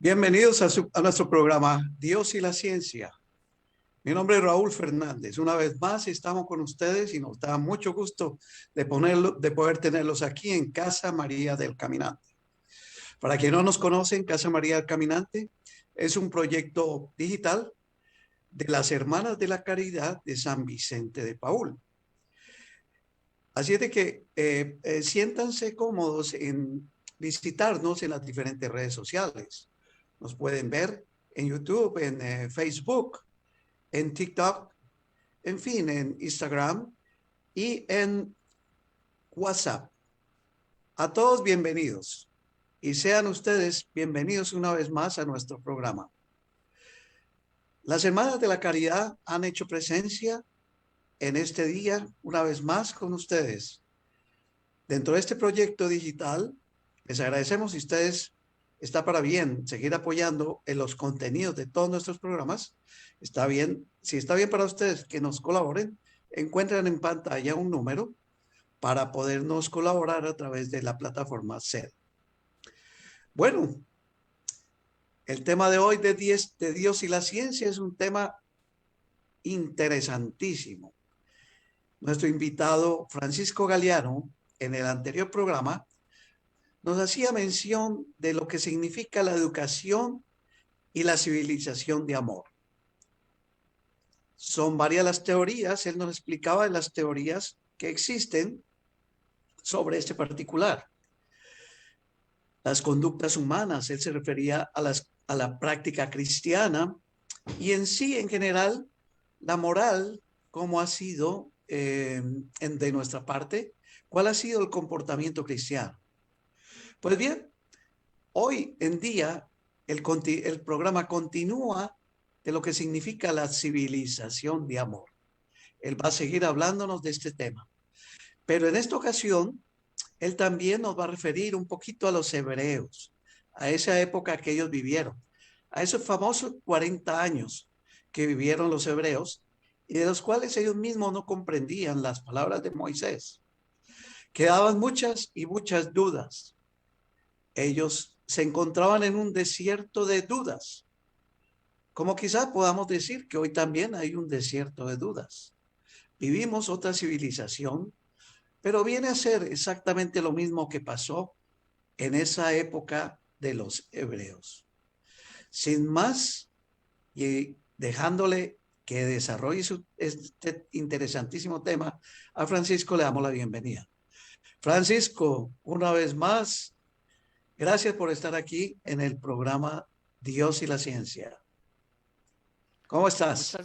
Bienvenidos a nuestro programa Dios y la Ciencia. Mi nombre es Raúl Fernández. Una vez más estamos con ustedes y nos da mucho gusto de poder tenerlos aquí en Casa María del Caminante. Para quienes no nos conocen, Casa María del Caminante es un proyecto digital de las Hermanas de la Caridad de San Vicente de Paúl. Así es de que siéntanse cómodos en visitarnos en las diferentes redes sociales. Nos pueden ver en YouTube, en Facebook, en TikTok, en fin, en Instagram y en WhatsApp. A todos bienvenidos y sean ustedes bienvenidos una vez más a nuestro programa. Las Hermanas de la Caridad han hecho presencia en este día una vez más con ustedes. Dentro de este proyecto digital, les agradecemos si ustedes está para bien seguir apoyando en los contenidos de todos nuestros programas. Está bien, si está bien para ustedes que nos colaboren, encuentran en pantalla un número para podernos colaborar a través de la plataforma CED. Bueno, el tema de hoy de Dios y la ciencia es un tema interesantísimo. Nuestro invitado Francisco Galeano, en el anterior programa, nos hacía mención de lo que significa la educación y la civilización de amor. Son varias las teorías, él nos explicaba las teorías que existen sobre este particular. Las conductas humanas, él se refería a la práctica cristiana y en sí, en general, la moral, cómo ha sido de nuestra parte, cuál ha sido el comportamiento cristiano. Pues bien, hoy en día el programa continúa de lo que significa la civilización de amor. Él va a seguir hablándonos de este tema. Pero en esta ocasión, él también nos va a referir un poquito a los hebreos, a esa época que ellos vivieron, a esos famosos 40 años que vivieron los hebreos y de los cuales ellos mismos no comprendían las palabras de Moisés. Quedaban muchas y muchas dudas. Ellos se encontraban en un desierto de dudas, como quizás podamos decir que hoy también hay un desierto de dudas. Vivimos otra civilización, pero viene a ser exactamente lo mismo que pasó en esa época de los hebreos. Sin más, y dejándole que desarrolle este interesantísimo tema, a Francisco le damos la bienvenida. Francisco, una vez más, gracias por estar aquí en el programa Dios y la Ciencia. ¿Cómo estás?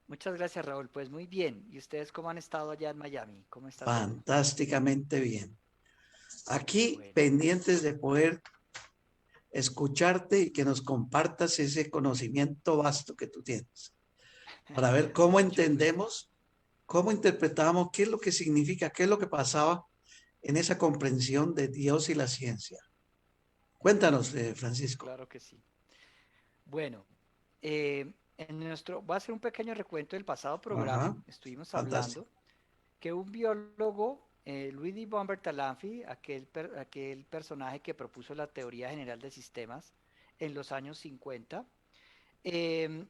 Muchas gracias, Raúl. Pues muy bien. ¿Y ustedes cómo han estado allá en Miami? ¿Cómo está todo? Fantásticamente bien. Qué Aquí bueno. pendientes de poder escucharte y que nos compartas ese conocimiento vasto que tú tienes, para ver Con cómo mucho gusto. entendemos, cómo interpretamos, qué es lo que significa, qué es lo que pasaba en esa comprensión de Dios y la ciencia. Cuéntanos, Francisco. Claro que sí. Bueno, voy a hacer un pequeño recuento del pasado programa. Ajá, Estuvimos fantástico. hablando que un biólogo, Luigi von Bertalanffy, aquel personaje que propuso la teoría general de sistemas en los años 50, eh,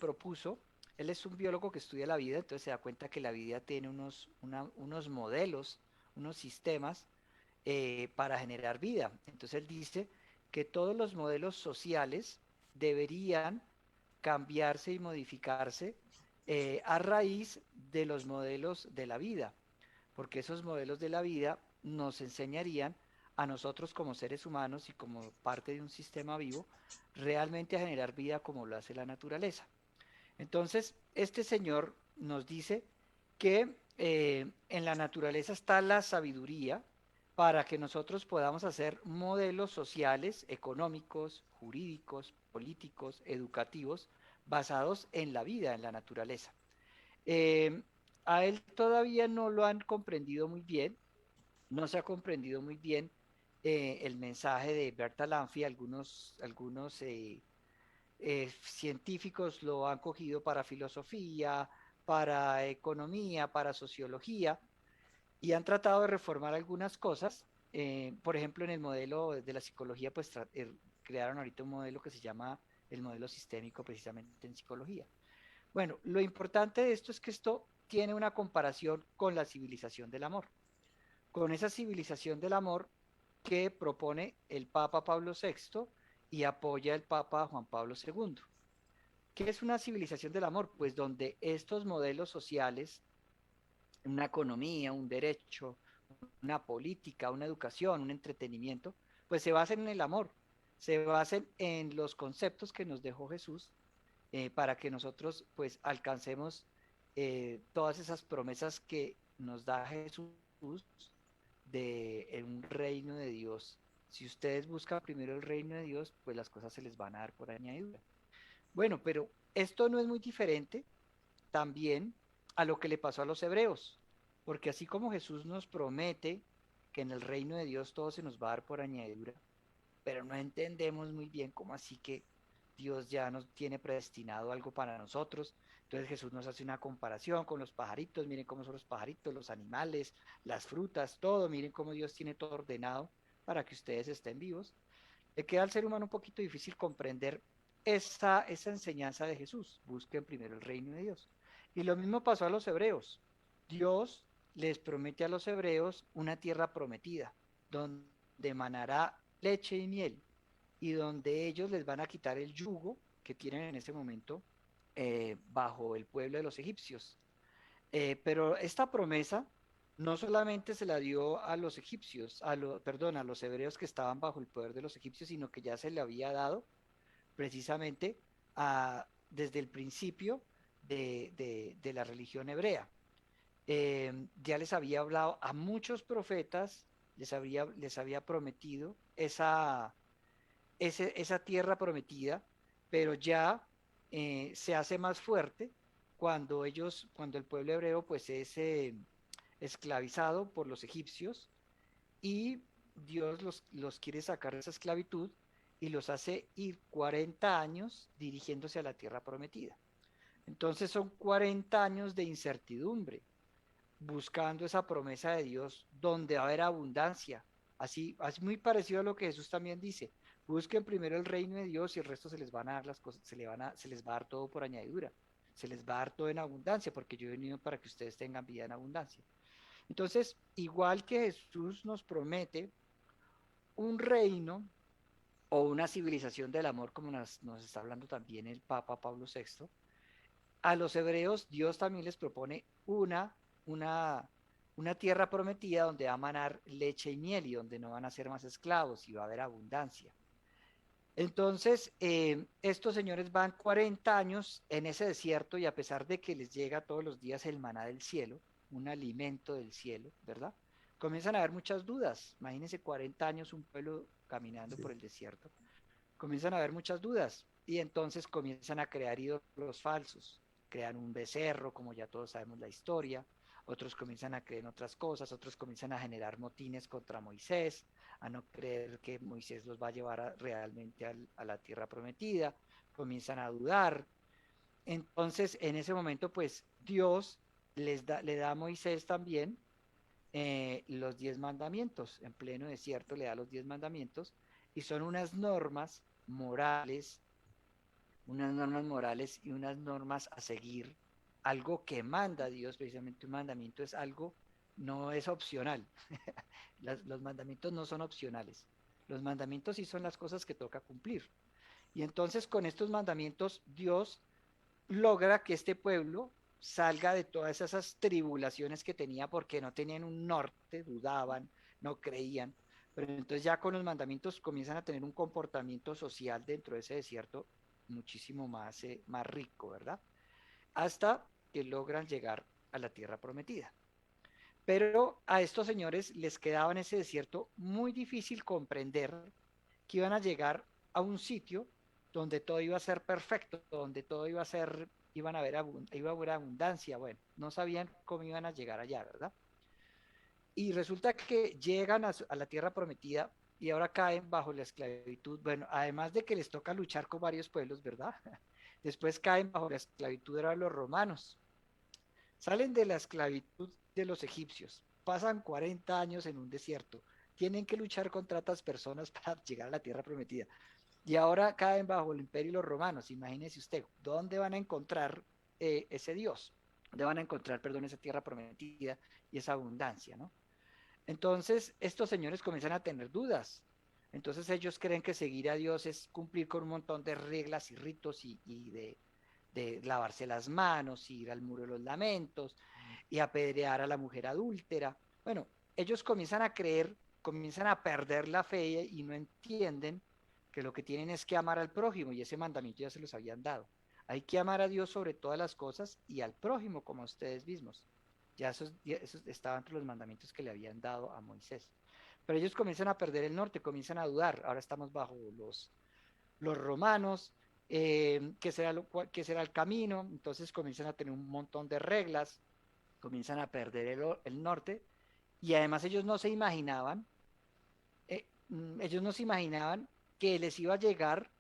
propuso, él es un biólogo que estudia la vida, entonces se da cuenta que la vida tiene unos modelos, unos sistemas para generar vida. Entonces él dice que todos los modelos sociales deberían cambiarse y modificarse a raíz de los modelos de la vida, porque esos modelos de la vida nos enseñarían a nosotros como seres humanos y como parte de un sistema vivo, realmente a generar vida como lo hace la naturaleza. Entonces, este señor nos dice que en la naturaleza está la sabiduría para que nosotros podamos hacer modelos sociales, económicos, jurídicos, políticos, educativos, basados en la vida, en la naturaleza. Eh, a él todavía no lo han comprendido muy bien, no se ha comprendido muy bien el mensaje de Berta Lanfi, algunos científicos lo han cogido para filosofía, para economía, para sociología, y han tratado de reformar algunas cosas, por ejemplo, en el modelo de la psicología, pues crearon ahorita un modelo que se llama el modelo sistémico precisamente en psicología. Bueno, lo importante de esto es que esto tiene una comparación con la civilización del amor, con esa civilización del amor que propone el Papa Pablo VI y apoya el Papa Juan Pablo II. ¿Qué es una civilización del amor? Pues donde estos modelos sociales, una economía, un derecho, una política, una educación, un entretenimiento, pues se basan en el amor, se basan en los conceptos que nos dejó Jesús para que nosotros pues alcancemos todas esas promesas que nos da Jesús de un reino de Dios. Si ustedes buscan primero el reino de Dios, pues las cosas se les van a dar por añadidura. Bueno, pero esto no es muy diferente también a lo que le pasó a los hebreos, porque así como Jesús nos promete que en el reino de Dios todo se nos va a dar por añadidura, pero no entendemos muy bien cómo así que Dios ya nos tiene predestinado algo para nosotros. Entonces Jesús nos hace una comparación con los pajaritos, miren cómo son los pajaritos, los animales, las frutas, todo, miren cómo Dios tiene todo ordenado para que ustedes estén vivos. Le queda al ser humano un poquito difícil comprender esa enseñanza de Jesús. Busquen primero el reino de Dios. Y lo mismo pasó a los hebreos. Dios les promete a los hebreos una tierra prometida, donde manará leche y miel, y donde ellos les van a quitar el yugo que tienen en ese momento bajo el pueblo de los egipcios. Pero esta promesa no solamente se la dio a los egipcios, perdón, a los hebreos que estaban bajo el poder de los egipcios, sino que ya se le había dado precisamente desde el principio de la religión hebrea. Ya les había hablado a muchos profetas, les había prometido esa tierra prometida, pero ya se hace más fuerte cuando el pueblo hebreo pues es esclavizado por los egipcios y Dios los quiere sacar de esa esclavitud y los hace ir 40 años dirigiéndose a la tierra prometida. Entonces son 40 años de incertidumbre, buscando esa promesa de Dios donde va a haber abundancia. Así, es muy parecido a lo que Jesús también dice. Busquen primero el reino de Dios y el resto se les van a dar las cosas, se les va a dar todo por añadidura. Se les va a dar todo en abundancia, porque yo he venido para que ustedes tengan vida en abundancia. Entonces, igual que Jesús nos promete un reino o una civilización del amor, como nos está hablando también el Papa Pablo VI, a los hebreos Dios también les propone una, una tierra prometida donde va a manar leche y miel y donde no van a ser más esclavos y va a haber abundancia. Entonces, estos señores van 40 años en ese desierto y a pesar de que les llega todos los días el maná del cielo, un alimento del cielo, ¿verdad? Comienzan a haber muchas dudas. Imagínense 40 años un pueblo caminando por Sí. el desierto. Comienzan a haber muchas dudas y entonces comienzan a crear ídolos falsos. Crean un becerro, como ya todos sabemos la historia. Otros comienzan a creer en otras cosas, otros comienzan a generar motines contra Moisés, a no creer que Moisés los va a llevar realmente a la tierra prometida, comienzan a dudar. Entonces, en ese momento, pues Dios le da a Moisés también los 10 mandamientos. En pleno desierto le da los 10 mandamientos y son unas normas morales y unas normas a seguir, algo que manda Dios, precisamente un mandamiento es algo, no es opcional. Los mandamientos no son opcionales. Los mandamientos sí son las cosas que toca cumplir. Y entonces con estos mandamientos Dios logra que este pueblo salga de todas esas tribulaciones que tenía porque no tenían un norte, dudaban, no creían. Pero entonces ya con los mandamientos comienzan a tener un comportamiento social dentro de ese desierto muchísimo más rico, ¿verdad? Hasta que logran llegar a la tierra prometida. Pero a estos señores les quedaba en ese desierto muy difícil comprender que iban a llegar a un sitio donde todo iba a ser perfecto, donde todo iba a ser, iba a haber abundancia. Bueno, no sabían cómo iban a llegar allá, ¿verdad? Y resulta que llegan a la tierra prometida y ahora caen bajo la esclavitud. Bueno, además de que les toca luchar con varios pueblos, ¿verdad? Después caen bajo la esclavitud de los romanos. Salen de la esclavitud de los egipcios, pasan 40 años en un desierto, tienen que luchar contra otras personas para llegar a la tierra prometida. Y ahora caen bajo el imperio de los romanos. Imagínese usted, ¿dónde van a encontrar ese Dios? ¿Dónde van a encontrar, perdón, esa tierra prometida y esa abundancia, ¿no? Entonces, estos señores comienzan a tener dudas. Entonces, ellos creen que seguir a Dios es cumplir con un montón de reglas y ritos y de lavarse las manos, ir al muro de los lamentos y apedrear a la mujer adúltera. Bueno, ellos comienzan a creer, comienzan a perder la fe y no entienden que lo que tienen es que amar al prójimo y ese mandamiento ya se los habían dado. Hay que amar a Dios sobre todas las cosas y al prójimo como a ustedes mismos. Ya eso estaba entre los mandamientos que le habían dado a Moisés. Pero ellos comienzan a perder el norte, comienzan a dudar. Ahora estamos bajo los romanos, qué será el camino. Entonces comienzan a tener un montón de reglas, comienzan a perder el norte. Y además ellos no se imaginaban que les iba a llegar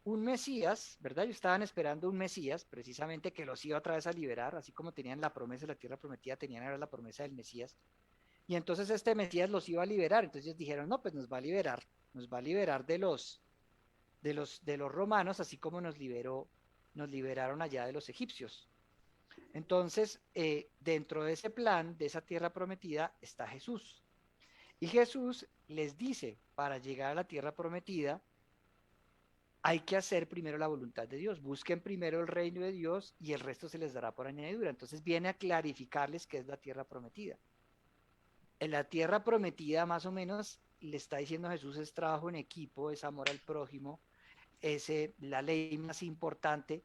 un Mesías, ¿verdad? Ellos estaban esperando un Mesías, precisamente que los iba otra vez a liberar, así como tenían la promesa de la tierra prometida, tenían ahora la promesa del Mesías. Y entonces este Mesías los iba a liberar. Entonces ellos dijeron, no, pues nos va a liberar de los romanos, así como nos liberaron allá de los egipcios. Entonces, dentro de ese plan, de esa tierra prometida, está Jesús. Y Jesús les dice, para llegar a la tierra prometida, hay que hacer primero la voluntad de Dios. Busquen primero el reino de Dios y el resto se les dará por añadidura. Entonces viene a clarificarles qué es la tierra prometida. En la tierra prometida, más o menos, le está diciendo Jesús, es trabajo en equipo, es amor al prójimo, es la ley más importante.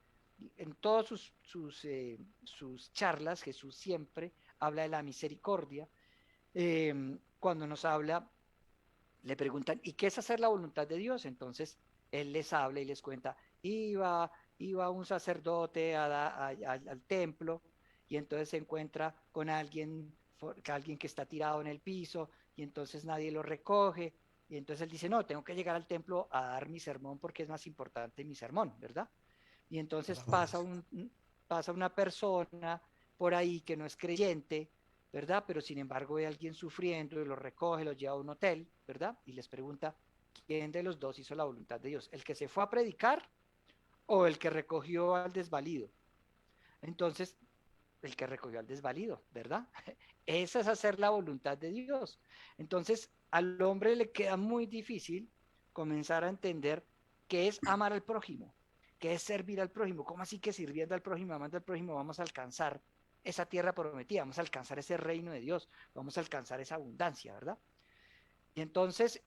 En todas sus charlas, Jesús siempre habla de la misericordia. Cuando nos habla, le preguntan, ¿y qué es hacer la voluntad de Dios? Entonces, él les habla y les cuenta, iba un sacerdote al templo y entonces se encuentra con alguien que está tirado en el piso y entonces nadie lo recoge y entonces él dice, no, tengo que llegar al templo a dar mi sermón porque es más importante mi sermón, ¿verdad? Y entonces pasa una persona por ahí que no es creyente, ¿verdad? Pero sin embargo ve a alguien sufriendo y lo recoge, lo lleva a un hotel, ¿verdad? Y les pregunta, ¿quién de los dos hizo la voluntad de Dios? ¿El que se fue a predicar o el que recogió al desvalido? Entonces, el que recogió al desvalido, ¿verdad? Esa es hacer la voluntad de Dios. Entonces, al hombre le queda muy difícil comenzar a entender qué es amar al prójimo, qué es servir al prójimo. ¿Cómo así que sirviendo al prójimo, amando al prójimo, vamos a alcanzar esa tierra prometida, vamos a alcanzar ese reino de Dios, vamos a alcanzar esa abundancia, ¿verdad? Y entonces,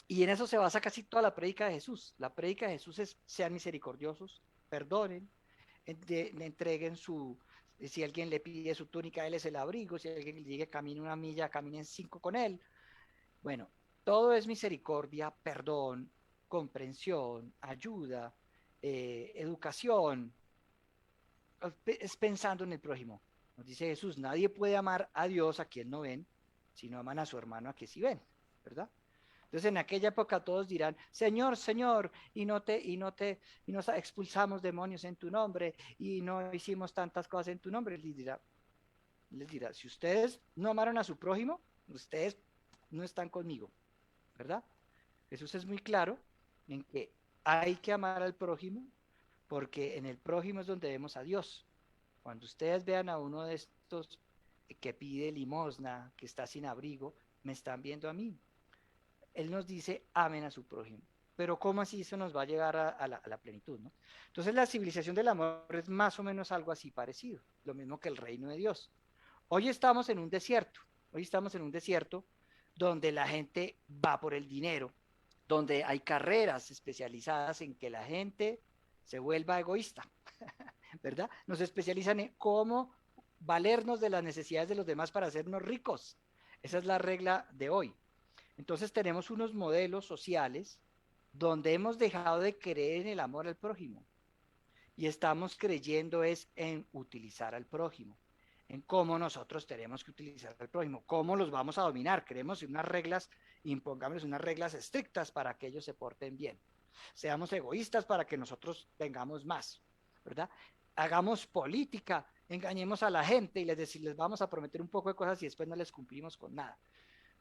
y en eso se basa casi toda la prédica de Jesús. La prédica de Jesús es, sean misericordiosos, perdonen, le entreguen si alguien le pide su túnica, él es el abrigo, si alguien le dice camine una milla, caminen 5 con él. Bueno, todo es misericordia, perdón, comprensión, ayuda, educación, es pensando en el prójimo. Nos dice Jesús, nadie puede amar a Dios a quien no ven, sino aman a su hermano a quien sí ven, ¿verdad? Entonces en aquella época todos dirán, Señor, Señor, y nos expulsamos demonios en tu nombre, y no hicimos tantas cosas en tu nombre. Les dirá, si ustedes no amaron a su prójimo, ustedes no están conmigo, ¿verdad? Jesús es muy claro en que hay que amar al prójimo, porque en el prójimo es donde vemos a Dios. Cuando ustedes vean a uno de estos que pide limosna, que está sin abrigo, me están viendo a mí. Él nos dice, amen a su prójimo. Pero ¿cómo así eso nos va a llegar a la plenitud, ¿no? Entonces la civilización del amor es más o menos algo así parecido, lo mismo que el reino de Dios. Hoy estamos en un desierto, hoy estamos en un desierto donde la gente va por el dinero, donde hay carreras especializadas en que la gente se vuelva egoísta, ¿verdad? Nos especializan en cómo valernos de las necesidades de los demás para hacernos ricos. Esa es la regla de hoy. Entonces tenemos unos modelos sociales donde hemos dejado de creer en el amor al prójimo y estamos creyendo es en utilizar al prójimo, en cómo nosotros tenemos que utilizar al prójimo, cómo los vamos a dominar. Creemos en unas reglas, impongamos unas reglas estrictas para que ellos se porten bien. Seamos egoístas para que nosotros tengamos más, ¿verdad? Hagamos política, engañemos a la gente y les vamos a prometer un poco de cosas y después no les cumplimos con nada.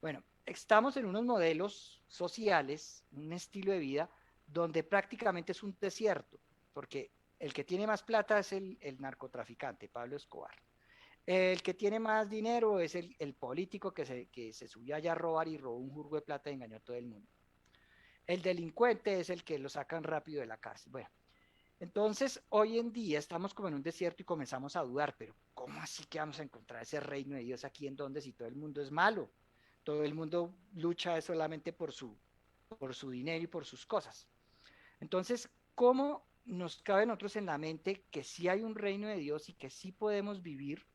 Bueno, estamos en unos modelos sociales, un estilo de vida, donde prácticamente es un desierto, porque el que tiene más plata es el narcotraficante, Pablo Escobar. El que tiene más dinero es el político que se subió allá a robar y robó un jurgo de plata y engañó a todo el mundo. El delincuente es el que lo sacan rápido de la cárcel. Bueno, entonces hoy en día estamos como en un desierto y comenzamos a dudar, pero ¿cómo así que vamos a encontrar ese reino de Dios aquí en donde si todo el mundo es malo? Todo el mundo lucha solamente por su dinero y por sus cosas. Entonces, ¿cómo nos cabe a nosotros en la mente que sí hay un reino de Dios y que sí podemos vivir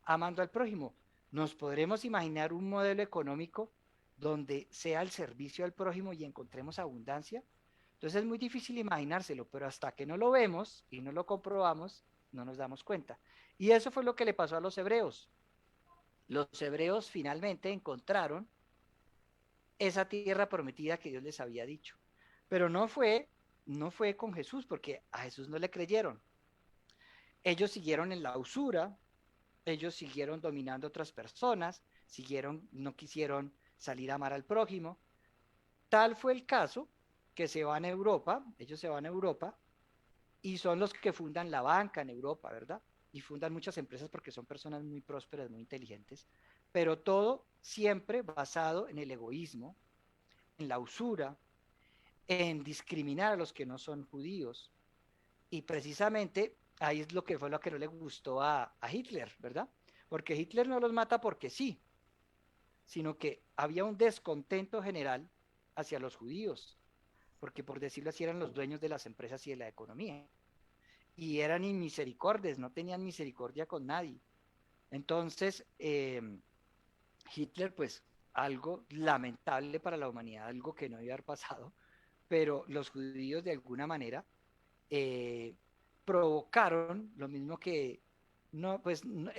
amando al prójimo? ¿Nos podremos imaginar un modelo económico donde sea el servicio al prójimo y encontremos abundancia? Entonces es muy difícil imaginárselo, pero hasta que no lo vemos y no lo comprobamos, no nos damos cuenta. Y eso fue lo que le pasó a los hebreos. Los hebreos finalmente encontraron esa tierra prometida que Dios les había dicho. Pero no fue con Jesús, porque a Jesús no le creyeron. Ellos siguieron en la usura, ellos siguieron dominando a otras personas, no quisieron salir a amar al prójimo. Tal fue el caso que se van a Europa, ellos se van a Europa y son los que fundan la banca en Europa, ¿verdad? Y fundan muchas empresas porque son personas muy prósperas, muy inteligentes, pero todo siempre basado en el egoísmo, en la usura, en discriminar a los que no son judíos. Y precisamente ahí es lo que fue lo que no le gustó a Hitler, ¿verdad? Porque Hitler no los mata porque sí, sino que había un descontento general hacia los judíos, porque por decirlo así eran los dueños de las empresas y de la economía. Y eran inmisericordes, no tenían misericordia con nadie. Entonces, Hitler, pues algo lamentable para la humanidad, algo que no iba a haber pasado, pero los judíos de alguna manera eh, provocaron lo mismo que no, pues no,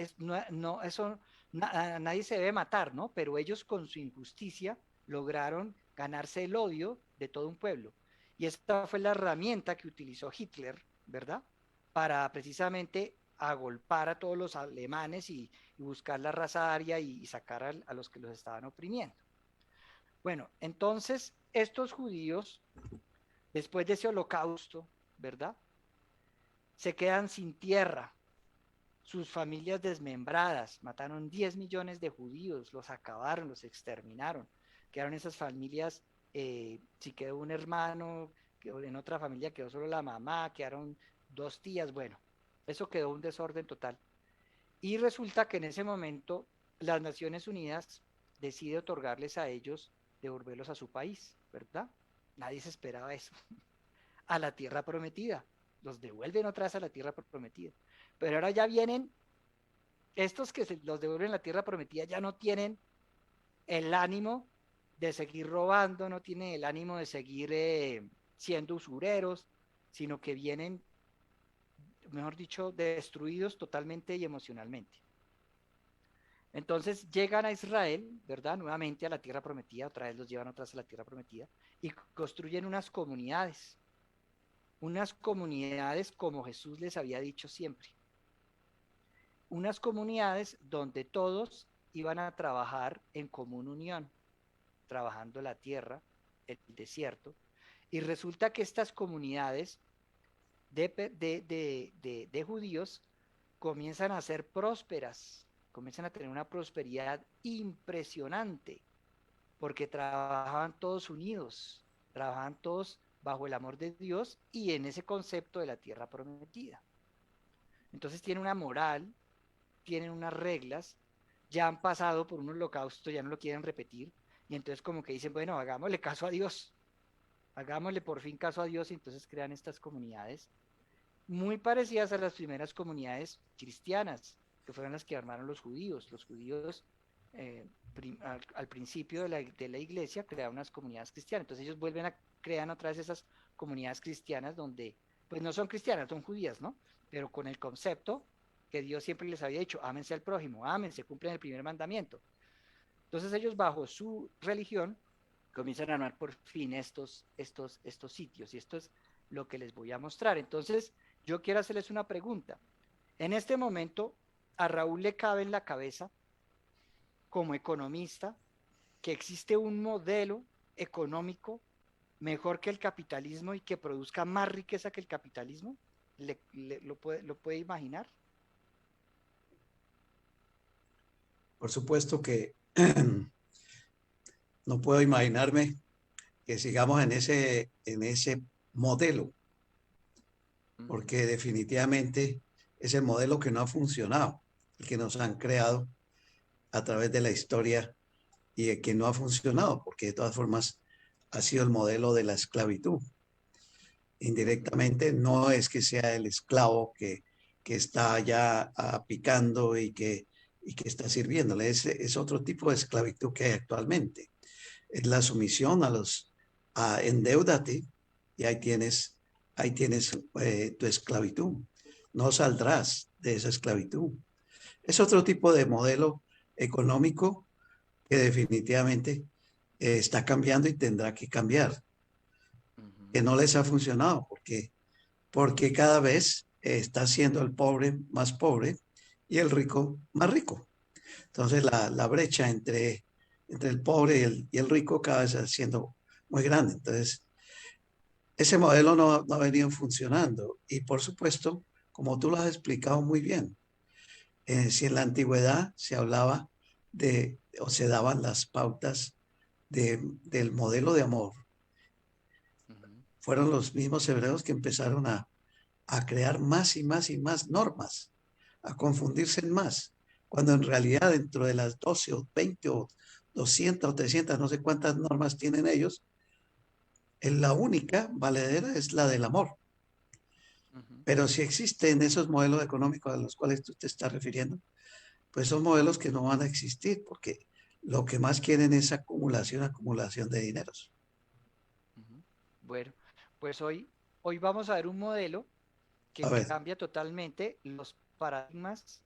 no eso nadie se debe matar, ¿no? Pero ellos con su injusticia lograron ganarse el odio de todo un pueblo. Y esta fue la herramienta que utilizó Hitler, ¿verdad? Para precisamente agolpar a todos los alemanes y buscar la raza aria y sacar a los que los estaban oprimiendo. Bueno, entonces estos judíos, después de ese holocausto, ¿verdad? Se quedan sin tierra, sus familias desmembradas, mataron 10 millones de judíos, los acabaron, los exterminaron, quedaron esas familias, si quedó un hermano, quedó en otra familia quedó solo la mamá, quedaron dos tías, bueno, eso quedó un desorden total. Y resulta que en ese momento las Naciones Unidas decide otorgarles a ellos, devolverlos a su país, ¿verdad? Nadie se esperaba eso, a la tierra prometida, los devuelven otra vez a la tierra prometida. Pero ahora ya vienen, estos que se los devuelven a la tierra prometida ya no tienen el ánimo de seguir robando, no tienen el ánimo de seguir siendo usureros, sino que vienen, mejor dicho, destruidos totalmente y emocionalmente. Entonces llegan a Israel, ¿verdad? Nuevamente a la tierra prometida, otra vez los llevan otra vez a la tierra prometida y construyen unas comunidades como Jesús les había dicho siempre, unas comunidades donde todos iban a trabajar en común unión, trabajando la tierra, el desierto, y resulta que estas comunidades de judíos comienzan a ser prósperas, comienzan a tener una prosperidad impresionante, porque trabajaban todos unidos, trabajaban todos bajo el amor de Dios y en ese concepto de la tierra prometida. Entonces tiene una moral, tienen unas reglas, ya han pasado por un holocausto, ya no lo quieren repetir, y entonces como que dicen, bueno, hagámosle caso a Dios, hagámosle por fin caso a Dios, y entonces crean estas comunidades muy parecidas a las primeras comunidades cristianas, que fueron las que armaron los judíos. Los judíos al principio de la iglesia crearon unas comunidades cristianas, entonces ellos vuelven a crear otra vez esas comunidades cristianas donde, pues no son cristianas, son judías, ¿no? Pero con el concepto que Dios siempre les había dicho, ámense al prójimo, ámense, cumplen el primer mandamiento. Entonces ellos bajo su religión comienzan a armar por fin estos sitios y esto es lo que les voy a mostrar. Entonces yo quiero hacerles una pregunta. En este momento a Raúl le cabe en la cabeza como economista que existe un modelo económico mejor que el capitalismo y que produzca más riqueza que el capitalismo? ¿Lo puede imaginar? Por supuesto que no puedo imaginarme que sigamos en ese modelo, Uh -huh. porque definitivamente es el modelo que no ha funcionado, el que nos han creado a través de la historia y el que no ha funcionado, porque de todas formas ha sido el modelo de la esclavitud. Uh -huh. Indirectamente no es que sea el esclavo que está ya picando y que está sirviéndole, es otro tipo de esclavitud que hay actualmente. Es la sumisión a endeudate y ahí tienes tu esclavitud. No saldrás de esa esclavitud. Es otro tipo de modelo económico que definitivamente está cambiando y tendrá que cambiar, Uh -huh. que no les ha funcionado porque cada vez está siendo el pobre más pobre y el rico más rico. Entonces la brecha entre el pobre y el rico cada vez está siendo muy grande. Entonces, ese modelo no ha venido funcionando. Y por supuesto, como tú lo has explicado muy bien, si en la antigüedad se hablaba o se daban las pautas del modelo de amor, Uh -huh. fueron los mismos hebreos que empezaron a crear más y más y más normas, a confundirse en más, cuando en realidad dentro de las 12 o 20 o 200 o 300, no sé cuántas normas tienen ellos, la única valedera es la del amor. Uh -huh. Pero si existen esos modelos económicos a los cuales tú te estás refiriendo, pues son modelos que no van a existir porque lo que más quieren es acumulación, acumulación de dineros. Uh -huh. Bueno, pues hoy vamos a ver un modelo A que ver, cambia totalmente los paradigmas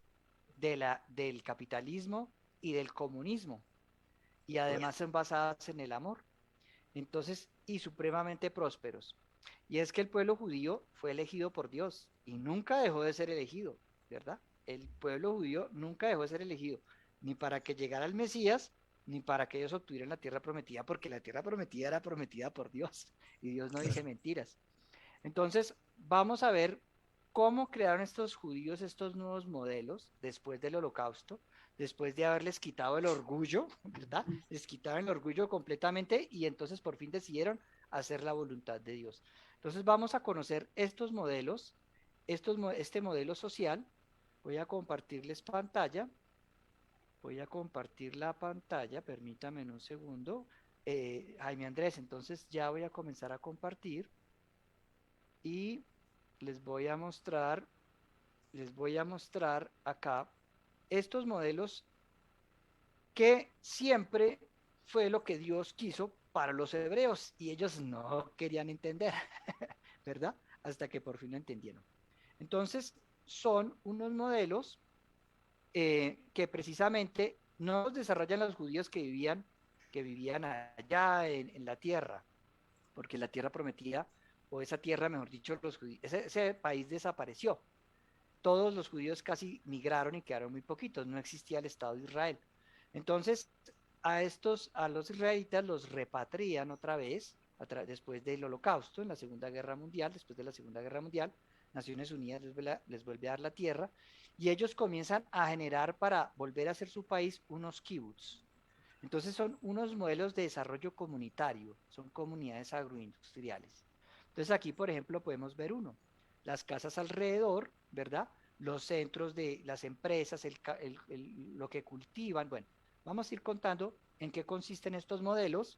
del capitalismo y del comunismo, y además son basadas en el amor. Entonces, y supremamente prósperos. Y es que el pueblo judío fue elegido por Dios y nunca dejó de ser elegido, ¿verdad? El pueblo judío nunca dejó de ser elegido, ni para que llegara el Mesías, ni para que ellos obtuvieran la tierra prometida, porque la tierra prometida era prometida por Dios y Dios no dice mentiras. Entonces, vamos a ver cómo crearon estos judíos estos nuevos modelos después del holocausto, después de haberles quitado el orgullo, ¿verdad? Les quitaron el orgullo completamente y entonces por fin decidieron hacer la voluntad de Dios. Entonces vamos a conocer estos modelos, este modelo social. Voy a compartirles pantalla. Voy a compartir la pantalla, permítame un segundo. Jaime Andrés, entonces ya voy a comenzar a compartir y les voy a mostrar, acá estos modelos que siempre fue lo que Dios quiso para los hebreos y ellos no querían entender, ¿verdad? Hasta que por fin lo entendieron. Entonces, son unos modelos que precisamente no los desarrollan los judíos que vivían allá en la tierra, porque la tierra prometida, o esa tierra, mejor dicho, ese país desapareció. Todos los judíos casi migraron y quedaron muy poquitos, no existía el Estado de Israel. Entonces, a los israelitas los repatrian otra vez, después del Holocausto, en la Segunda Guerra Mundial, después de la Segunda Guerra Mundial, Naciones Unidas les vuelve a dar la tierra, y ellos comienzan a generar para volver a hacer su país unos kibbutz. Entonces son unos modelos de desarrollo comunitario, son comunidades agroindustriales. Entonces aquí, por ejemplo, podemos ver uno, las casas alrededor, ¿verdad? Los centros de las empresas, lo que cultivan. Bueno, vamos a ir contando en qué consisten estos modelos,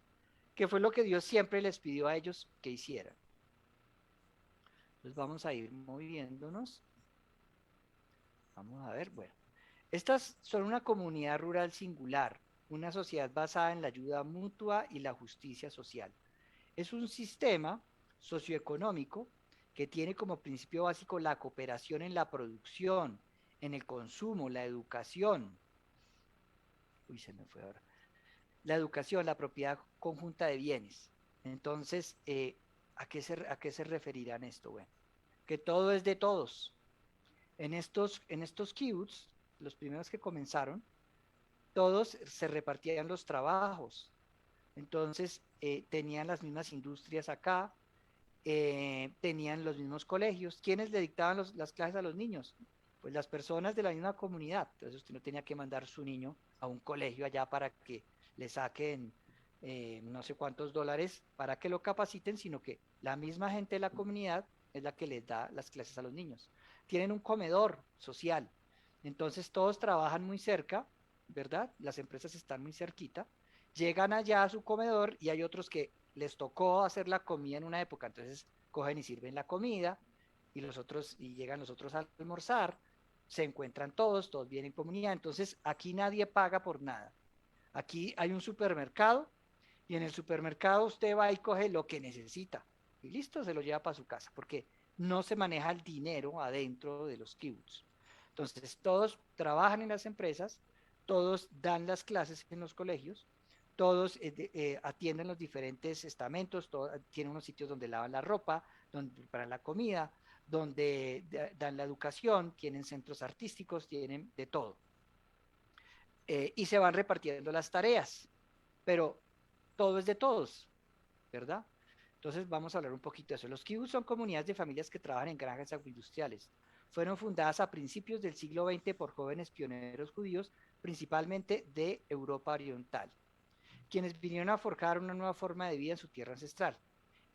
que fue lo que Dios siempre les pidió a ellos que hicieran. Entonces vamos a ir moviéndonos. Vamos a ver, bueno. Estas son una comunidad rural singular, una sociedad basada en la ayuda mutua y la justicia social. Es un sistema socioeconómico que tiene como principio básico la cooperación en la producción, en el consumo, la educación. Uy, se me fue ahora. La educación, la propiedad conjunta de bienes. Entonces, ¿a qué se referirán esto? Bueno, que todo es de todos. En estos kibbutz, los primeros que comenzaron, todos se repartían los trabajos. Entonces, tenían las mismas industrias acá, tenían los mismos colegios. ¿Quiénes le dictaban las clases a los niños? Pues las personas de la misma comunidad. Entonces usted no tenía que mandar su niño a un colegio allá para que le saquen no sé cuántos dólares para que lo capaciten, sino que la misma gente de la comunidad es la que les da las clases a los niños. Tienen un comedor social. Entonces todos trabajan muy cerca, ¿verdad? Las empresas están muy cerquita. Llegan allá a su comedor y hay otros que les tocó hacer la comida en una época, entonces cogen y sirven la comida y los otros, y llegan los otros a almorzar, se encuentran todos, todos vienen en comunidad, entonces aquí nadie paga por nada. Aquí hay un supermercado y en el supermercado usted va y coge lo que necesita y listo, se lo lleva para su casa, porque no se maneja el dinero adentro de los kibbutz. Entonces, todos trabajan en las empresas, todos dan las clases en los colegios, todos atienden los diferentes estamentos, tienen unos sitios donde lavan la ropa, donde preparan la comida, donde dan la educación, tienen centros artísticos, tienen de todo. Y se van repartiendo las tareas, pero todo es de todos, ¿verdad? Entonces vamos a hablar un poquito de eso. Los kibbutz son comunidades de familias que trabajan en granjas agroindustriales. Fueron fundadas a principios del siglo XX por jóvenes pioneros judíos, principalmente de Europa Oriental, quienes vinieron a forjar una nueva forma de vida en su tierra ancestral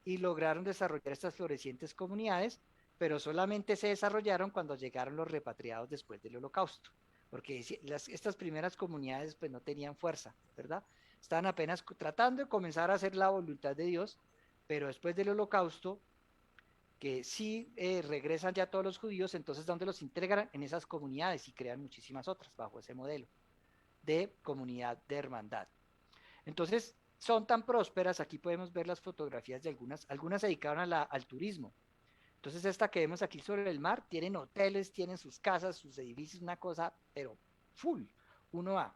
y lograron desarrollar estas florecientes comunidades, pero solamente se desarrollaron cuando llegaron los repatriados después del Holocausto, porque estas primeras comunidades pues no tenían fuerza, ¿verdad? Estaban apenas tratando de comenzar a hacer la voluntad de Dios, pero después del Holocausto, que sí regresan ya todos los judíos, entonces ¿dónde los integran? En esas comunidades y crean muchísimas otras bajo ese modelo de comunidad de hermandad. Entonces, son tan prósperas, aquí podemos ver las fotografías de algunas se dedicaron al turismo. Entonces, esta que vemos aquí sobre el mar, tienen hoteles, tienen sus casas, sus edificios, una cosa, pero full, uno va.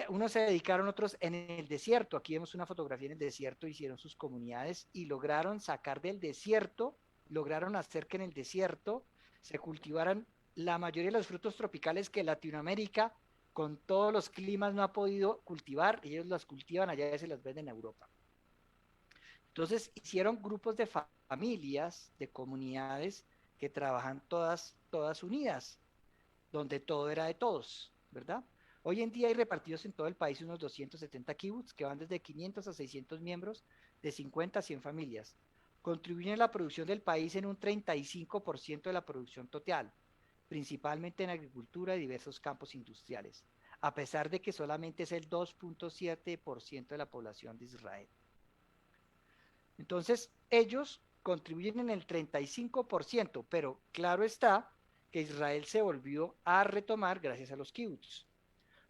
Unos se dedicaron, otros en el desierto. Aquí vemos una fotografía en el desierto, hicieron sus comunidades y lograron sacar del desierto, lograron hacer que en el desierto se cultivaran la mayoría de los frutos tropicales que Latinoamérica, con todos los climas, no ha podido cultivar. Ellos las cultivan allá y se las venden a Europa. Entonces hicieron grupos de familias, de comunidades que trabajan todas unidas, donde todo era de todos, ¿verdad? Hoy en día hay repartidos en todo el país unos 270 kibbutz que van desde 500 a 600 miembros de 50 a 100 familias. Contribuyen a la producción del país en un 35% de la producción total, principalmente en agricultura y diversos campos industriales, a pesar de que solamente es el 2.7% de la población de Israel. Entonces, ellos contribuyen en el 35%, pero claro está que Israel se volvió a retomar gracias a los kibbutz,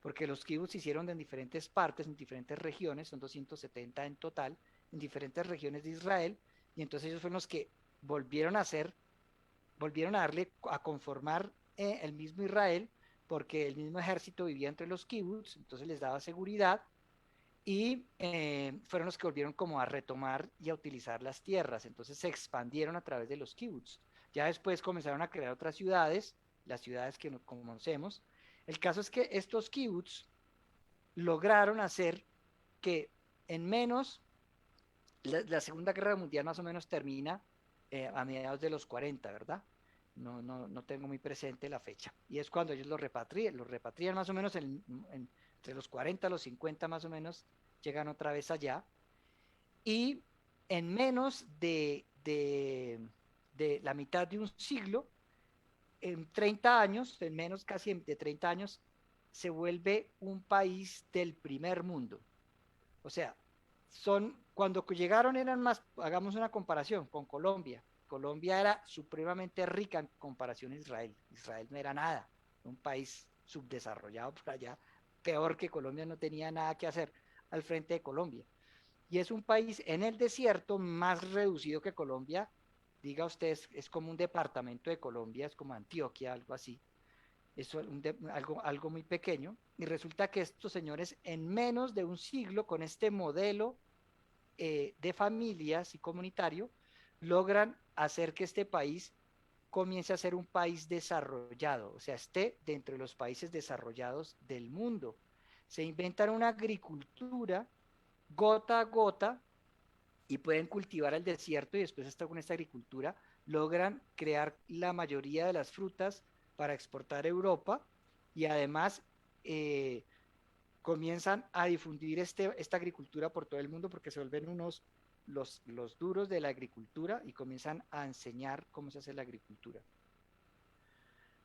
porque los kibbutz se hicieron en diferentes partes, en diferentes regiones, son 270 en total, en diferentes regiones de Israel, y entonces ellos fueron los que volvieron a hacer, volvieron a darle, a conformar el mismo Israel, porque el mismo ejército vivía entre los kibbutz, entonces les daba seguridad, y fueron los que volvieron como a retomar y a utilizar las tierras, entonces se expandieron a través de los kibbutz. Ya después comenzaron a crear otras ciudades, las ciudades que conocemos. El caso es que estos kibbutz lograron hacer que en menos, la Segunda Guerra Mundial más o menos termina a mediados de los 40, ¿verdad? No tengo muy presente la fecha. Y es cuando ellos los repatrian más o menos entre los 40 a los 50 más o menos, llegan otra vez allá. Y en menos de la mitad de un siglo, en 30 años, en menos casi de 30 años, se vuelve un país del primer mundo. O sea, cuando llegaron eran más, hagamos una comparación con Colombia. Colombia era supremamente rica en comparación a Israel. Israel no era nada, un país subdesarrollado por allá, peor que Colombia, no tenía nada que hacer al frente de Colombia. Y es un país en el desierto más reducido que Colombia. Diga usted, es como un departamento de Colombia, es como Antioquia, algo así. Es algo muy pequeño. Y resulta que estos señores en menos de un siglo, con este modelo de familias y comunitario, logran hacer que este país comience a ser un país desarrollado, o sea, esté dentro de los países desarrollados del mundo. Se inventan una agricultura gota a gota y pueden cultivar el desierto y después hasta con esta agricultura logran crear la mayoría de las frutas para exportar a Europa y además comienzan a difundir esta agricultura por todo el mundo porque se vuelven los duros de la agricultura y comienzan a enseñar cómo se hace la agricultura.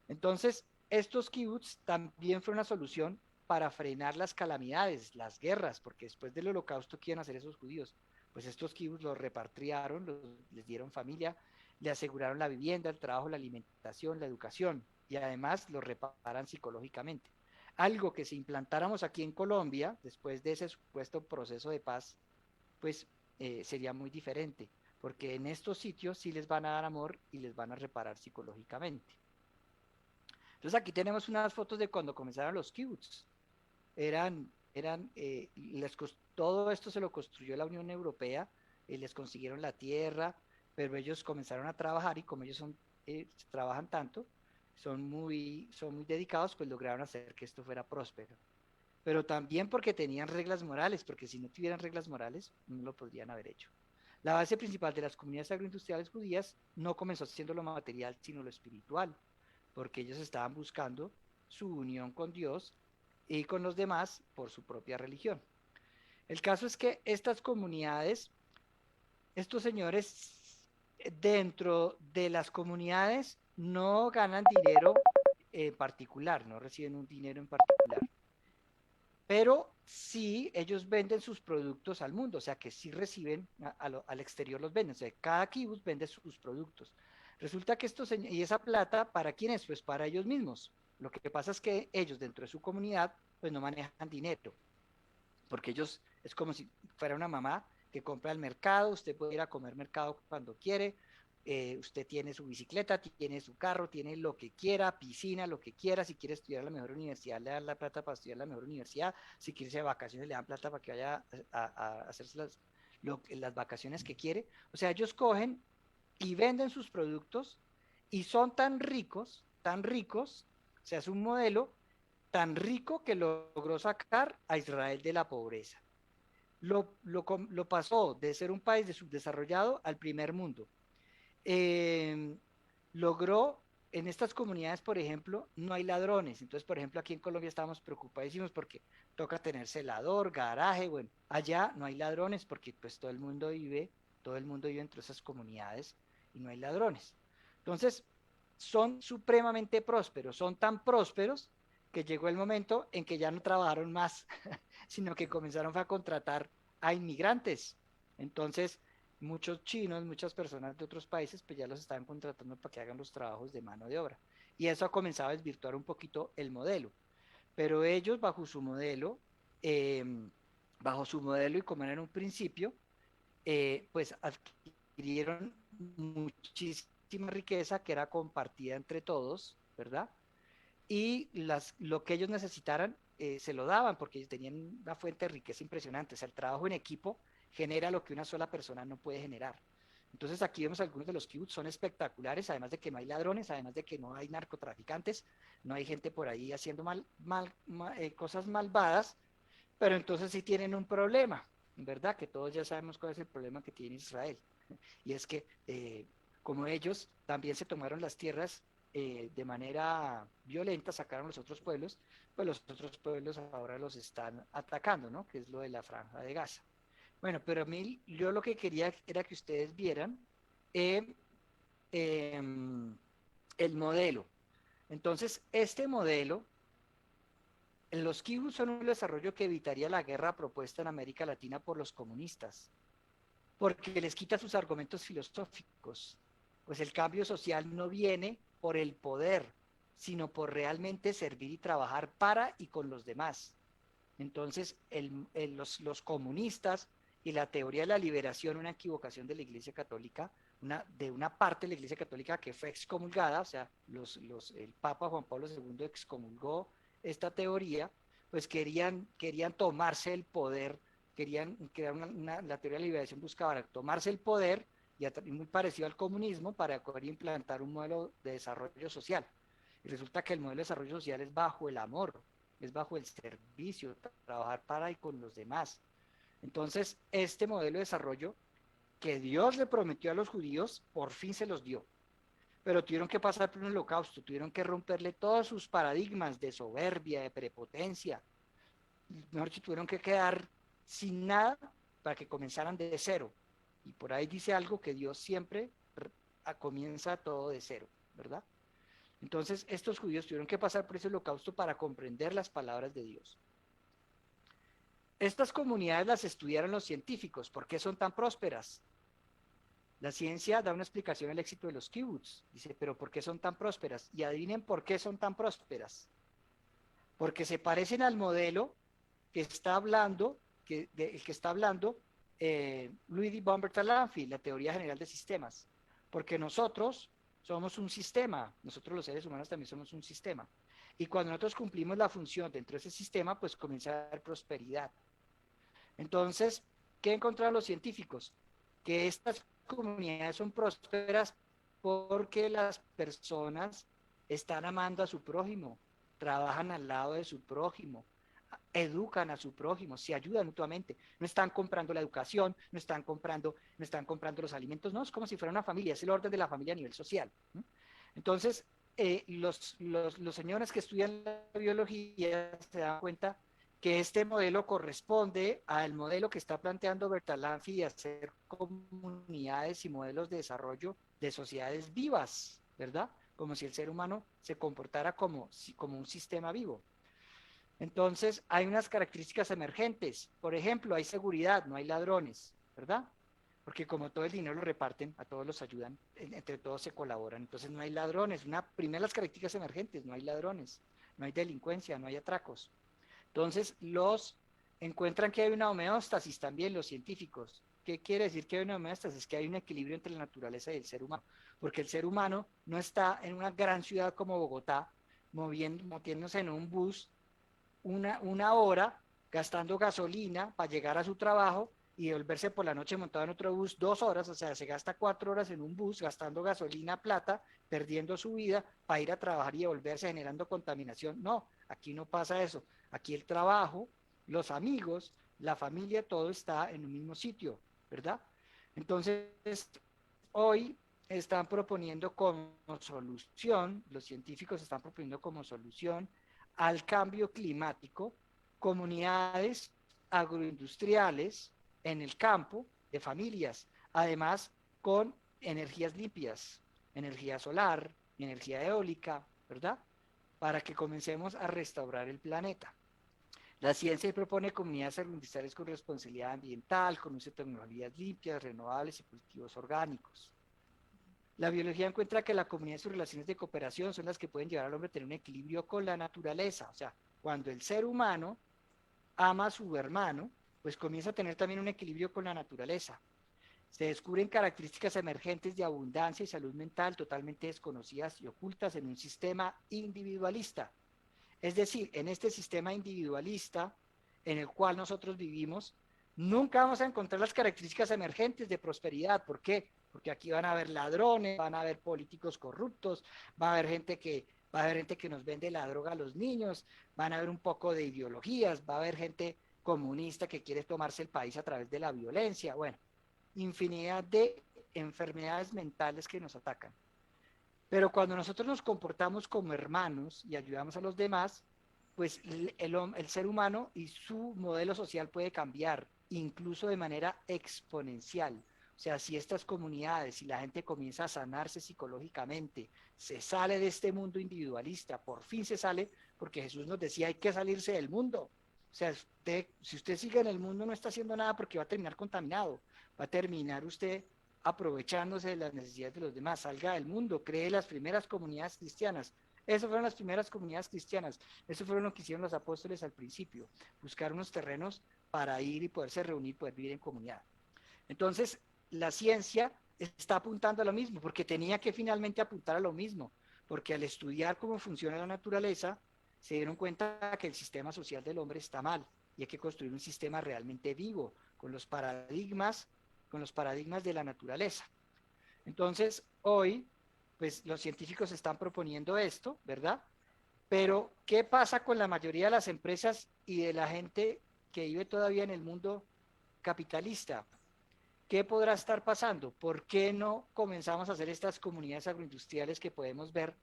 Entonces, estos kibbutz también fue una solución para frenar las calamidades, las guerras, porque después del holocausto, ¿qué iban a hacer esos judíos? Pues estos kibbutz los repatriaron, les dieron familia, le aseguraron la vivienda, el trabajo, la alimentación, la educación, y además los reparan psicológicamente. Algo que si implantáramos aquí en Colombia, después de ese supuesto proceso de paz, pues sería muy diferente, porque en estos sitios sí les van a dar amor y les van a reparar psicológicamente. Entonces aquí tenemos unas fotos de cuando comenzaron los kibbutz. Todo esto se lo construyó la Unión Europea, les consiguieron la tierra, pero ellos comenzaron a trabajar y como ellos trabajan tanto, son muy dedicados, pues lograron hacer que esto fuera próspero. Pero también porque tenían reglas morales, porque si no tuvieran reglas morales, no lo podrían haber hecho. La base principal de las comunidades agroindustriales judías no comenzó siendo lo material, sino lo espiritual, porque ellos estaban buscando su unión con Dios y con los demás por su propia religión. El caso es que estas comunidades, estos señores dentro de las comunidades no ganan dinero en particular, no reciben un dinero en particular, pero sí ellos venden sus productos al mundo, o sea que sí reciben, al exterior los venden, o sea, cada kibutz vende sus productos. Resulta que y esa plata, ¿para quién es? Pues para ellos mismos. Lo que pasa es que ellos dentro de su comunidad, pues no manejan dinero, porque ellos es como si fuera una mamá que compra al mercado, usted puede ir a comer mercado cuando quiere, usted tiene su bicicleta, tiene su carro, tiene lo que quiera, piscina, lo que quiera, si quiere estudiar en la mejor universidad le dan la plata para estudiar en la mejor universidad, si quiere irse de vacaciones le dan plata para que vaya a hacerse las vacaciones que quiere, o sea, ellos cogen y venden sus productos y son tan ricos, o sea, es un modelo tan rico que logró sacar a Israel de la pobreza. Lo pasó de ser un país de subdesarrollado al primer mundo. Eh, Logró, en estas comunidades, por ejemplo, no hay ladrones. Entonces, por ejemplo, aquí en Colombia estamos preocupadísimos porque toca tener celador, garaje, bueno, allá no hay ladrones porque pues todo el mundo vive entre esas comunidades y no hay ladrones. Entonces, son supremamente prósperos, son tan prósperos que llegó el momento en que ya no trabajaron más, sino que comenzaron a contratar a inmigrantes. Entonces, muchos chinos, muchas personas de otros países, pues ya los estaban contratando para que hagan los trabajos de mano de obra. Y eso ha comenzado a desvirtuar un poquito el modelo. Pero ellos, eh, bajo su modelo y como era en un principio, pues adquirieron muchísima riqueza que era compartida entre todos, ¿verdad? Y lo que ellos necesitaran se lo daban porque ellos tenían una fuente de riqueza impresionante. O sea, el trabajo en equipo genera lo que una sola persona no puede generar. Entonces aquí vemos algunos de los kibbutz, son espectaculares, además de que no hay ladrones, además de que no hay narcotraficantes, no hay gente por ahí haciendo cosas malvadas, pero entonces sí tienen un problema, ¿verdad? Que todos ya sabemos cuál es el problema que tiene Israel. Y es que como ellos también se tomaron las tierras de manera violenta, sacaron los otros pueblos, pues los otros pueblos ahora los están atacando, ¿no? Que es lo de la franja de Gaza. Bueno, pero a mí yo lo que quería era que ustedes vieran eh, eh, el modelo. Entonces, este modelo, los kibbutz son un desarrollo que evitaría la guerra propuesta en América Latina por los comunistas, porque les quita sus argumentos filosóficos, pues el cambio social no viene por el poder, sino por realmente servir y trabajar para y con los demás. Entonces, los comunistas y la teoría de la liberación, una equivocación de la Iglesia Católica, de una parte de la Iglesia Católica que fue excomulgada, o sea, el Papa Juan Pablo II excomulgó esta teoría, pues querían tomarse el poder, querían crear la teoría de la liberación buscaba tomarse el poder y muy parecido al comunismo para poder implantar un modelo de desarrollo social. Y resulta que el modelo de desarrollo social es bajo el amor, es bajo el servicio, trabajar para y con los demás. Entonces, este modelo de desarrollo que Dios le prometió a los judíos, por fin se los dio. Pero tuvieron que pasar por un holocausto, tuvieron que romperle todos sus paradigmas de soberbia, de prepotencia. Mejor dicho, tuvieron que quedar sin nada para que comenzaran de cero. Y por ahí dice algo que Dios siempre comienza todo de cero, ¿verdad? Entonces, estos judíos tuvieron que pasar por ese holocausto para comprender las palabras de Dios. Estas comunidades las estudiaron los científicos. ¿Por qué son tan prósperas? La ciencia da una explicación al éxito de los kibbutz. Dice, pero ¿por qué son tan prósperas? Y adivinen por qué son tan prósperas. Porque se parecen al modelo que está hablando, el que está hablando Luigi Bombertalanffy, la teoría general de sistemas. Porque nosotros somos un sistema, nosotros los seres humanos también somos un sistema. Y cuando nosotros cumplimos la función dentro de ese sistema, pues comienza a haber prosperidad. Entonces, ¿qué encontraron los científicos? Que estas comunidades son prósperas porque las personas están amando a su prójimo, trabajan al lado de su prójimo, educan a su prójimo, se ayudan mutuamente, no están comprando la educación, no están comprando los alimentos, no, es como si fuera una familia, es el orden de la familia a nivel social. Entonces, los señores que estudian la biología se dan cuenta que este modelo corresponde al modelo que está planteando Bertalanffy de hacer comunidades y modelos de desarrollo de sociedades vivas, ¿verdad? Como si el ser humano se comportara como un sistema vivo. Entonces, hay unas características emergentes. Por ejemplo, hay seguridad, no hay ladrones, ¿verdad? Porque como todo el dinero lo reparten, a todos los ayudan, entre todos se colaboran. Entonces, no hay ladrones. Una primera de las características emergentes, no hay ladrones, no hay delincuencia, no hay atracos. Entonces, los encuentran que hay una homeostasis también, los científicos. ¿Qué quiere decir que hay una homeostasis? Que hay un equilibrio entre la naturaleza y el ser humano. Porque el ser humano no está en una gran ciudad como Bogotá, moviéndose en un bus una hora gastando gasolina para llegar a su trabajo y volverse por la noche montado en otro bus 2 horas, o sea, se gasta 4 horas en un bus gastando gasolina, plata, perdiendo su vida para ir a trabajar y volverse generando contaminación. No, aquí no pasa eso. Aquí el trabajo, los amigos, la familia, todo está en un mismo sitio, ¿verdad? Entonces, hoy están proponiendo como solución, los científicos están proponiendo como solución al cambio climático, comunidades agroindustriales en el campo de familias, además con energías limpias, energía solar, energía eólica, ¿verdad? Para que comencemos a restaurar el planeta. La ciencia propone comunidades agroindustriales con responsabilidad ambiental, con uso de tecnologías limpias, renovables y cultivos orgánicos. La biología encuentra que la comunidad y sus relaciones de cooperación son las que pueden llevar al hombre a tener un equilibrio con la naturaleza. O sea, cuando el ser humano ama a su hermano, pues comienza a tener también un equilibrio con la naturaleza. Se descubren características emergentes de abundancia y salud mental totalmente desconocidas y ocultas en un sistema individualista. Es decir, en este sistema individualista en el cual nosotros vivimos, nunca vamos a encontrar las características emergentes de prosperidad. ¿Por qué? Porque aquí van a haber ladrones, van a haber políticos corruptos, va a haber gente que nos vende la droga a los niños, van a haber un poco de ideologías, va a haber gente comunista que quiere tomarse el país a través de la violencia, bueno, infinidad de enfermedades mentales que nos atacan. Pero cuando nosotros nos comportamos como hermanos y ayudamos a los demás, pues el ser humano y su modelo social puede cambiar, incluso de manera exponencial. O sea, si estas comunidades, si la gente comienza a sanarse psicológicamente, se sale de este mundo individualista, por fin se sale, porque Jesús nos decía, hay que salirse del mundo. O sea, si usted sigue en el mundo no está haciendo nada porque va a terminar contaminado, va a terminar usted aprovechándose de las necesidades de los demás, salga del mundo, cree las primeras comunidades cristianas. Esas fueron las primeras comunidades cristianas, eso fueron lo que hicieron los apóstoles al principio, buscar unos terrenos para ir y poderse reunir, poder vivir en comunidad. Entonces, la ciencia está apuntando a lo mismo, porque tenía que finalmente apuntar a lo mismo, porque al estudiar cómo funciona la naturaleza, se dieron cuenta que el sistema social del hombre está mal y hay que construir un sistema realmente vivo, con los paradigmas de la naturaleza. Entonces, hoy, pues los científicos están proponiendo esto, ¿verdad? Pero, ¿qué pasa con la mayoría de las empresas y de la gente que vive todavía en el mundo capitalista? ¿Qué podrá estar pasando? ¿Por qué no comenzamos a hacer estas comunidades agroindustriales que podemos ver?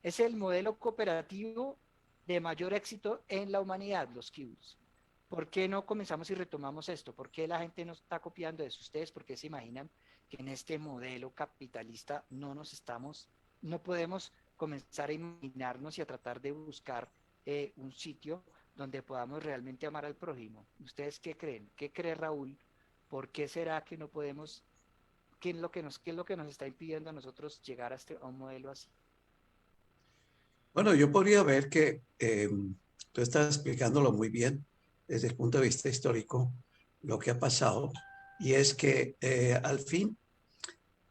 Es el modelo cooperativo de mayor éxito en la humanidad, los kibbutz. ¿Por qué no comenzamos y retomamos esto? ¿Por qué la gente no está copiando eso? ¿Ustedes por qué se imaginan que en este modelo capitalista no podemos comenzar a imaginarnos y a tratar de buscar un sitio donde podamos realmente amar al prójimo? ¿Ustedes qué creen? ¿Qué cree Raúl? ¿Por qué será que no podemos? ¿Qué es lo que nos está impidiendo a nosotros llegar a un modelo así? Bueno, yo podría ver que tú estás explicándolo muy bien desde el punto de vista histórico, lo que ha pasado, y es que al fin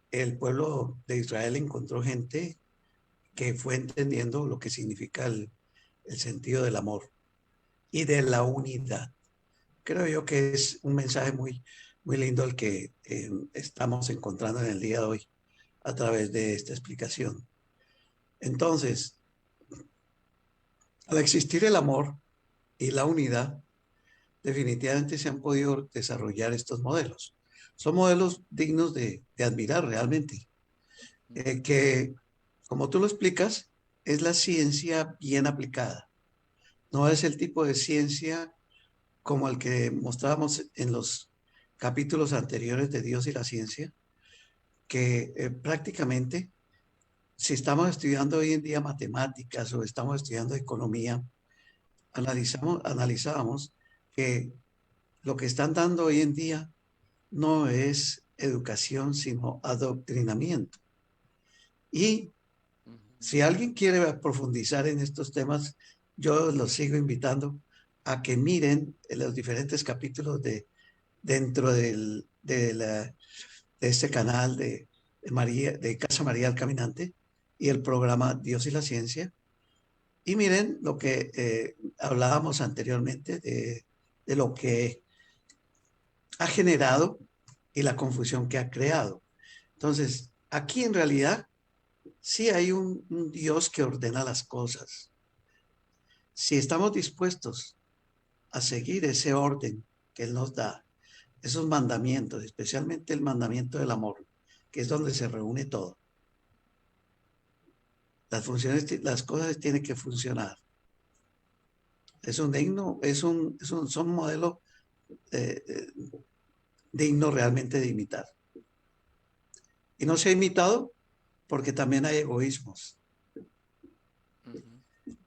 el pueblo de Israel encontró gente que fue entendiendo lo que significa el sentido del amor y de la unidad. Creo yo que es un mensaje muy lindo el que estamos encontrando en el día de hoy a través de esta explicación. Entonces, al existir el amor y la unidad, definitivamente se han podido desarrollar estos modelos. Son modelos dignos de admirar realmente, que, como tú lo explicas, es la ciencia bien aplicada. No es el tipo de ciencia como el que mostrábamos en los capítulos anteriores de Dios y la ciencia, que prácticamente, si estamos estudiando hoy en día matemáticas o estamos estudiando economía, analizábamos que lo que están dando hoy en día no es educación, sino adoctrinamiento. Y si alguien quiere profundizar en estos temas, yo los sigo invitando a que miren los diferentes capítulos dentro de este canal de Casa María del Caminante y el programa Dios y la Ciencia. Y miren lo que hablábamos anteriormente de lo que ha generado y la confusión que ha creado. Entonces, aquí en realidad sí hay un Dios que ordena las cosas. Si estamos dispuestos a seguir ese orden que Él nos da, esos mandamientos, especialmente el mandamiento del amor, que es donde se reúne todo. Las cosas tienen que funcionar. Es un digno, son modelos eh, eh, dignos realmente de imitar. Y no se ha imitado porque también hay egoísmos.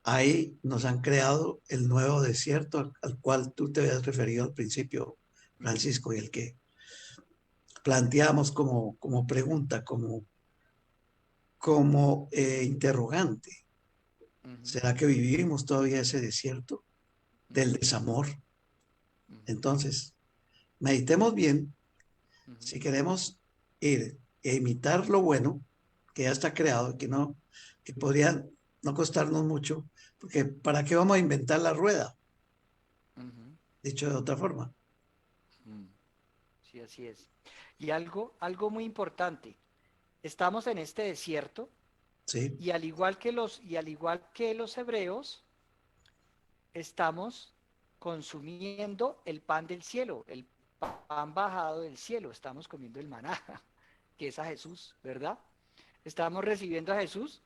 Ahí nos han creado el nuevo desierto al cual tú te habías referido al principio, Francisco, y el que planteamos como pregunta, como interrogante. ¿Será que vivimos todavía ese desierto del desamor? Entonces, meditemos bien si queremos ir e imitar lo bueno que ya está creado, que podría no costarnos mucho, porque ¿para qué vamos a inventar la rueda? Dicho de otra forma. Sí, así es. Y algo muy importante, estamos en este desierto Sí, y al igual que los hebreos, estamos consumiendo el pan del cielo, el pan bajado del cielo, estamos comiendo el maná, que es a Jesús, ¿verdad? Estamos recibiendo a Jesús,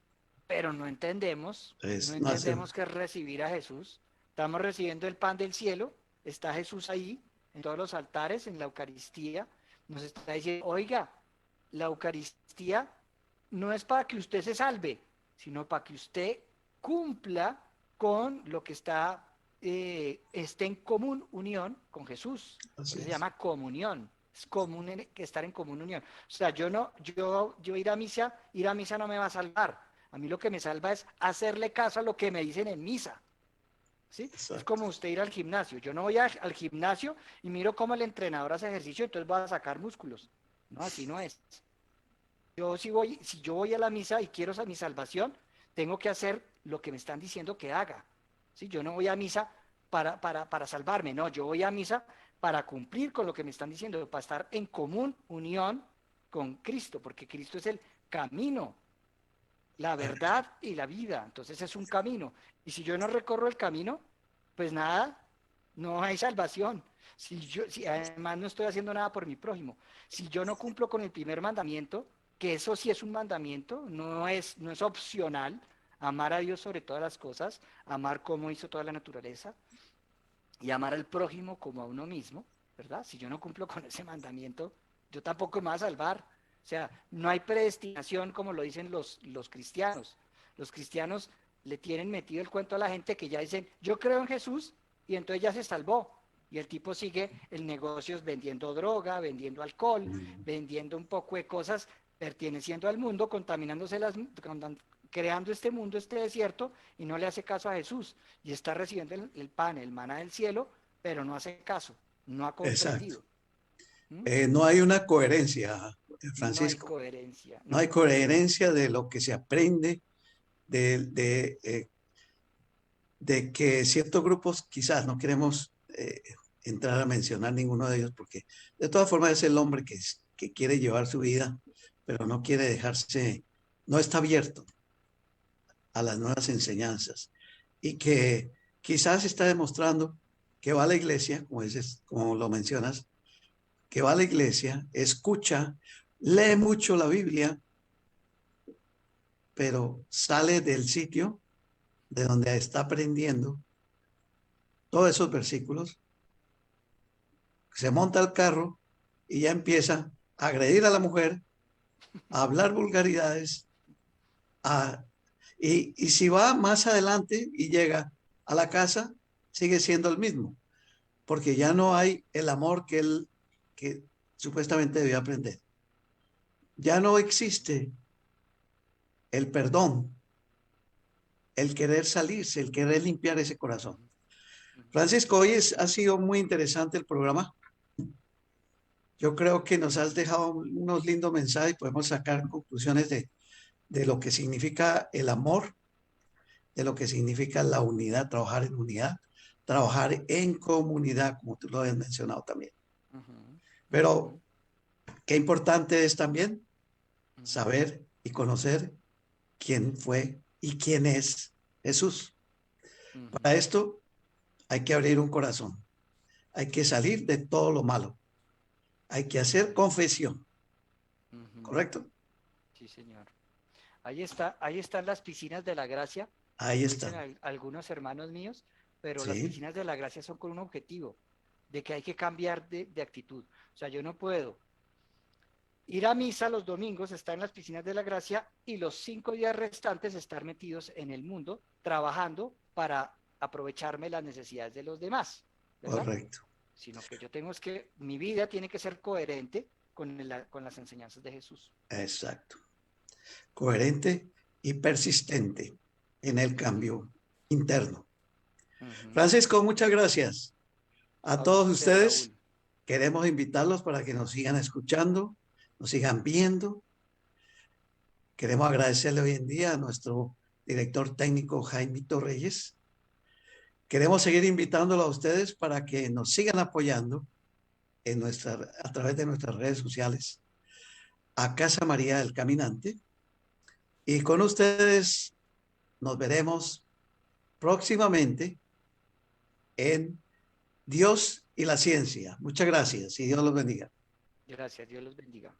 pero no no hace, entendemos qué es recibir a Jesús. Estamos recibiendo el pan del cielo, está Jesús ahí, en todos los altares, en la Eucaristía, nos está diciendo, oiga, la Eucaristía no es para que usted se salve, sino para que usted cumpla con lo que esté en común unión con Jesús. Por así eso se es. llama comunión. Es común estar en común unión. O sea, yo ir a misa no me va a salvar. A mí lo que me salva es hacerle caso a lo que me dicen en misa. ¿Sí? Es Exacto. como usted ir al gimnasio. Yo no voy al gimnasio y miro cómo el entrenador hace ejercicio, entonces voy a sacar músculos. No, así no es. Si yo voy a la misa y quiero mi salvación, tengo que hacer lo que me están diciendo que haga. ¿Sí? Yo no voy a misa para salvarme, no, yo voy a misa para cumplir con lo que me están diciendo, para estar en común unión con Cristo, porque Cristo es el camino, la verdad y la vida. Entonces es un camino. Y si yo no recorro el camino, pues nada, no hay salvación. Si además no estoy haciendo nada por mi prójimo, si yo no cumplo con el primer mandamiento, que eso sí es un mandamiento, no es opcional, amar a Dios sobre todas las cosas, amar como hizo toda la naturaleza y amar al prójimo como a uno mismo, ¿verdad? Si yo no cumplo con ese mandamiento, yo tampoco me voy a salvar. O sea, no hay predestinación como lo dicen los cristianos. Los cristianos le tienen metido el cuento a la gente que ya dicen, yo creo en Jesús y entonces ya se salvó. Y el tipo sigue el negocio vendiendo droga, vendiendo alcohol, vendiendo un poco de cosas, perteneciendo al mundo, contaminándose creando este mundo, este desierto, y no le hace caso a Jesús. Y está recibiendo el pan, el maná del cielo, pero no hace caso, no ha Exacto. comprendido. ¿Mm? No hay una coherencia, No hay Francisco. coherencia, No no. hay coherencia de lo que se aprende, de que ciertos grupos, quizás no queremos entrar a mencionar ninguno de ellos, porque de todas formas es el hombre que quiere llevar su vida, pero no quiere dejarse, no está abierto a las nuevas enseñanzas y que quizás está demostrando que va a la iglesia, como lo mencionas, que va a la iglesia, escucha, lee mucho la Biblia, pero sale del sitio de donde está aprendiendo todos esos versículos, se monta al carro y ya empieza a agredir a la mujer, a hablar vulgaridades, a, y si va más adelante y llega a la casa, sigue siendo el mismo, porque ya no hay el amor que supuestamente debió aprender. Ya no existe el perdón, el querer salirse, el querer limpiar ese corazón. Francisco, hoy ha sido muy interesante el programa. Yo creo que nos has dejado unos lindos mensajes y podemos sacar conclusiones de lo que significa el amor, de lo que significa la unidad, trabajar en unidad, trabajar en comunidad, como tú lo habías mencionado también. Uh -huh, uh Pero -huh, qué importante es también uh -huh, saber y conocer quién fue y quién es Jesús. uh Para -huh, esto hay que abrir un corazón, hay que salir de todo lo malo, hay que hacer confesión, uh -huh. ¿correcto? Sí, señor. Ahí están las piscinas de la gracia, Ahí como dicen está. algunos hermanos míos, pero las Sí, piscinas de la gracia son con un objetivo, de que hay que cambiar de actitud. O sea, yo no puedo ir a misa los domingos, estar en las piscinas de la gracia y los 5 días restantes estar metidos en el mundo, trabajando para aprovecharme las necesidades de los demás, ¿verdad? correcto. Sino que yo tengo es que mi vida tiene que ser coherente con las enseñanzas de Jesús. Exacto. Coherente y persistente en el Uh -huh, cambio interno. uh -huh. Francisco, muchas gracias. A A todos usted, ustedes Raúl. queremos invitarlos para que nos sigan escuchando, nos sigan viendo. Queremos agradecerle hoy en día a nuestro director técnico Jaime Reyes. Queremos seguir invitándolo a ustedes para que nos sigan apoyando a través de nuestras redes sociales a Casa María del Caminante. Y con ustedes nos veremos próximamente en Dios y la ciencia. Muchas gracias y Dios los bendiga. Gracias, Dios los bendiga.